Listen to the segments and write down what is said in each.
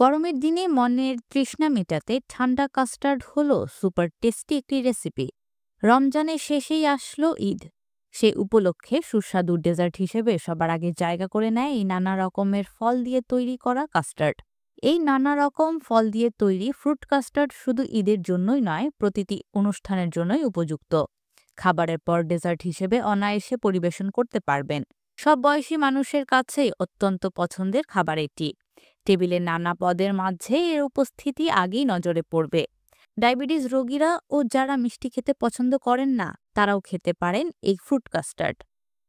গরমের দিনে মনের তৃষ্ণা মেটাতে ঠান্ডা কাস্টার্ড হলো সুপার টেস্টি একটি রেসিপি। রমজানের শেষেই আসলো ঈদ। সেই উপলক্ষে সুস্বাদু ডেজার্ট হিসেবে সবার আগে জায়গা করে নেয় এই নানা রকমের ফল দিয়ে তৈরি করা কাস্টার্ড। এই নানা রকম ফল দিয়ে তৈরি ফ্রুট কাস্টার্ড শুধু ঈদের জন্যই নয়, প্রতিটি অনুষ্ঠানের জন্যই উপযুক্ত। খাবারের পর ডেজার্ট হিসেবে অনায়াসে পরিবেশন করতে পারবেন। সব বয়সী মানুষের কাছেই অত্যন্ত পছন্দের খাবার এটি। টেবিলে নানা পদের মাঝে এর উপস্থিতি আগেই নজরে পড়বে। ডায়াবেটিস রোগীরা ও যারা মিষ্টি খেতে পছন্দ করেন না, তারাও খেতে পারেন এই ফ্রুট কাস্টার্ড।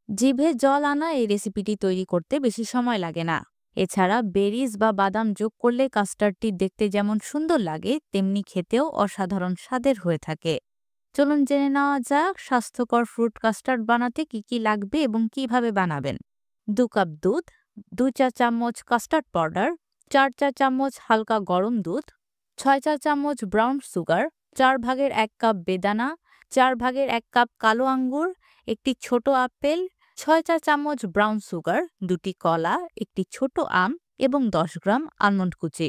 জিভে জল আনা এই রেসিপিটি তৈরি করতে বেশি সময় লাগে না। এছাড়া বেরিজ বা বাদাম যোগ করলে কাস্টার্ডটি দেখতে যেমন সুন্দর লাগে, তেমনি খেতেও অসাধারণ স্বাদের হয়ে থাকে। চলুন জেনে নেওয়া যাক স্বাস্থ্যকর ফ্রুট কাস্টার্ড বানাতে কি কি লাগবে এবং কিভাবে বানাবেন। 2 কাপ দুধ, 2 চা চামচ কাস্টার্ড পাউডার, 4 চা চামচ হালকা গরম দুধ, 6 চা চামচ ব্রাউন সুগার, 4 ভাগের 1 কাপ বেদানা, 4 ভাগের 1 কাপ কালো আঙ্গুর, একটি ছোট আপেল, 6 চা চামচ ব্রাউন সুগার, 2টি কলা, একটি ছোট আম এবং 10 গ্রাম আলমন্ড কুচি।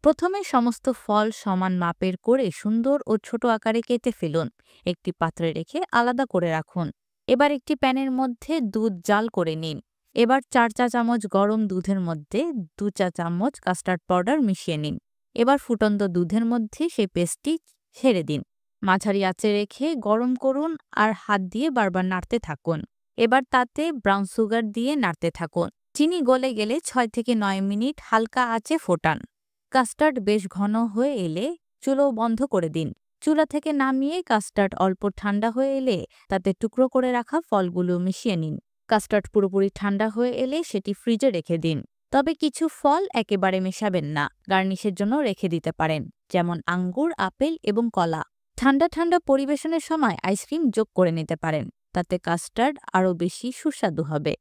প্রথমে সমস্ত ফল সমান মাপের করে সুন্দর ও ছোট আকারে কেটে ফেলুন। একটি পাত্রে রেখে আলাদা করে রাখুন। এবার একটি প্যানের মধ্যে দুধ জাল করে নিন। এবার 4 চা চামচ গরম দুধের মধ্যে 2 চা চামচ কাস্টার্ড পাউডার মিশিয়ে নিন। এবার ফুটন্ত দুধের মধ্যে সেই পেস্টটি ছেড়ে দিন। মাঝারি আঁচে রেখে গরম করুন আর হাত দিয়ে বারবার নাড়তে থাকুন। এবার তাতে ব্রাউন সুগার দিয়ে নাড়তে থাকুন। চিনি গলে গেলে 6 থেকে 9 মিনিট হালকা আঁচে ফোটান। কাস্টার্ড বেশ ঘন হয়ে এলে চুলো বন্ধ করে দিন। চুলা থেকে নামিয়ে কাস্টার্ড অল্প ঠান্ডা হয়ে এলে তাতে টুকরো করে রাখা ফলগুলো মিশিয়ে নিন। কাস্টার্ড পুরোপুরি ঠান্ডা হয়ে এলে সেটি ফ্রিজে রেখে দিন। তবে কিছু ফল একেবারে মেশাবেন না, গার্নিশের জন্য রেখে দিতে পারেন, যেমন আঙ্গুর, আপেল এবং কলা। ঠান্ডা ঠান্ডা পরিবেশনের সময় আইসক্রিম যোগ করে নিতে পারেন, তাতে কাস্টার্ড আরও বেশি সুস্বাদু হবে।